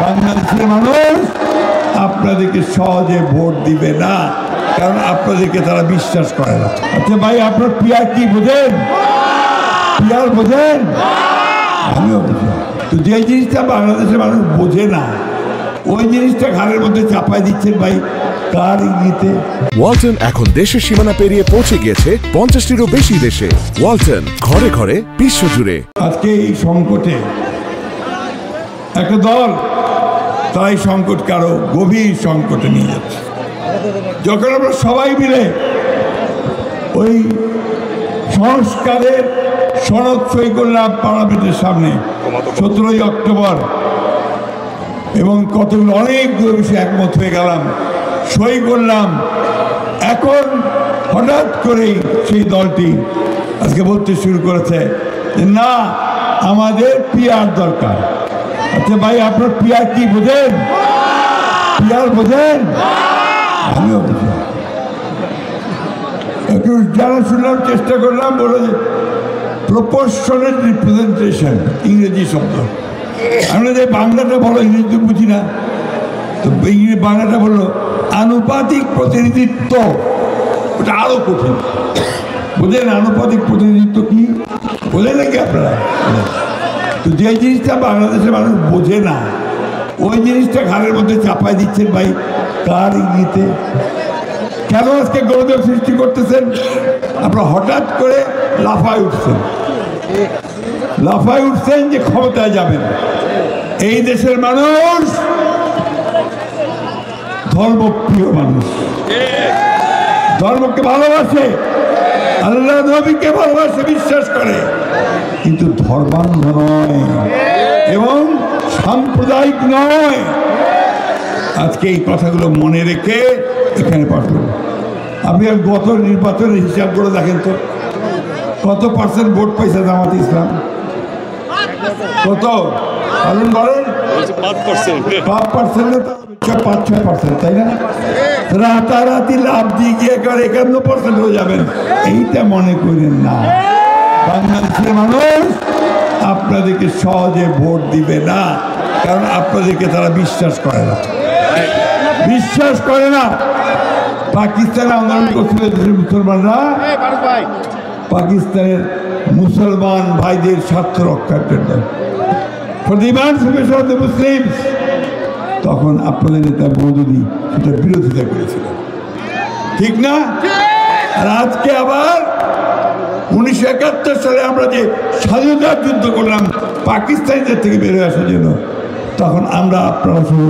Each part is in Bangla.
বাংলাদেশের মানুষ আপনাদেরকে সহজে ভোট দিবে না, কারণ আপনাদেরকে তারা বিশ্বাস করে না। আচ্ছা ভাই, আপনার পিয়ার কি বোঝেন? পিয়ার বোঝেন? আমিও বুঝি। তো যে জিনিসটা বাংলাদেশের মানুষ বোঝে না, ওই জিনিসটা ঘাড়ের মধ্যে চাপাই দিচ্ছেন ভাই, কার ইঙ্গিতে? ওয়ালটন এখন দেশের সীমানা পেরিয়ে পৌঁছে গিয়েছে 50টিরও বেশি দেশে। ওয়ালটন, ঘরে ঘরে বিশ্বজুড়ে। আজকে এই সংকটে একটা দল তাই সংকটকে আরো গভীর সংকটে নিয়ে যাচ্ছে। যখন আমরা সবাই মিলে ওই সংস্কারের সনদ সই করলাম পার্লামেন্টের সামনে 17ই অক্টোবর, এবং কতগুলো অনেকগুলো বিষয়ে একমত হয়ে গেলাম, সই করলাম। এখন হঠাৎ করেই সেই দলটি আজকে বলতে শুরু করেছে যে না, আমাদের পিয়ার দরকার। আচ্ছা ভাই, আপনার পিয়ার কি বোঝেন? পিয়ার বোঝেন? আমিও বুঝি। একটু জানা শুনলাম, চেষ্টা করলাম, বলে যে প্রপোর্শনাল রিপ্রেজেন্টেশন, ইংরেজি শব্দ। আমরা যে বাংলাটা বলো, ইংরেজি বুঝি না, তো বাংলাটা বললো আনুপাতিক প্রতিনিধিত্ব। ওটা আরো কঠিন। বোঝেন আনুপাতিক প্রতিনিধিত্ব কি? বোঝেন নাকি আপনারা? তো যে জিনিসটা বাংলাদেশের মানুষ বোঝে না, ওই জিনিসটা ঘাড়ের মধ্যে চাপাই দিচ্ছেন ভাই, কার ইঙ্গিতে? কেন আজকে গৌরব সৃষ্টি করতেছেন? আপনারা হঠাৎ করে লাফায় উঠছেন যে ক্ষমতায় যাবেন। এই দেশের মানুষ ধর্মপ্রিয় মানুষ, ধর্মকে ভালোবাসে, আল্লাহ নবীকে ভালোবাসে, বিশ্বাস করে, কিন্তু ধর্মান্ধ নয় এবং সাম্প্রদায়িক নয়। আজকে এই কথাগুলো মনে রেখে এখানে পাঠাবো। আপনি গত নির্বাচনের হিসাব করে দেখেন তো, কত পার্সেন্ট ভোট পাইছে জামাত ইসলাম? কত বলেন? 5%, তাই না? রাতারাতি লাভ দিয়ে গিয়ে 51% হয়ে যাবেন, এইটা মনে করেন না। বাংলাদেশের মানুষ আপনাদেরকে সহজে ভোট দিবে না, কারণ আপনাদেরকে তারা বিশ্বাস করে না। পাকিস্তানে আন্দোলন করছিল দেশের মুসলমানরা, পাকিস্তানের মুসলমান ভাইদের স্বার্থ রক্ষার জন্য, তখন আপনাদের নেতা মওদুদি সেটা বিরোধিতা করেছিল, ঠিক না? আর আজকে আবার 1971 সালে আমরা যে স্বাধীনতার যুদ্ধ করলাম পাকিস্তানিদের থেকে বের হয়ে আসার জন্য, তখন আমরা আপনারা শুধু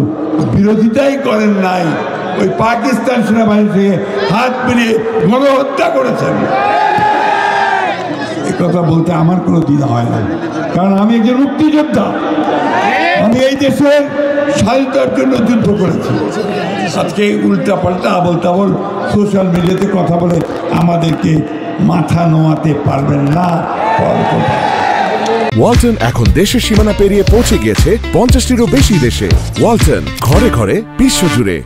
বিরোধিতাই করেন নাই, ওই পাকিস্তান সেনাবাহিনী থেকে হাত মিলিয়ে গণহত্যা করেছেন। এই কথা বলতে আমার কোনো দ্বিধা হয় না, কারণ আমি একজন মুক্তিযোদ্ধা। আমি এই দেশের স্বাধীনতার জন্য যুদ্ধ করেছি। আজকে উল্টা পাল্টা আবল তাবল সোশ্যাল মিডিয়াতে কথা বলে আমাদেরকে মাথা নোয়াতে পারবেন না। ওয়ালটন এখন দেশের সীমানা পেরিয়ে পৌঁছে গিয়েছে 50টিরও বেশি দেশে। ওয়ালটন, ঘরে ঘরে বিশ্বজুড়ে।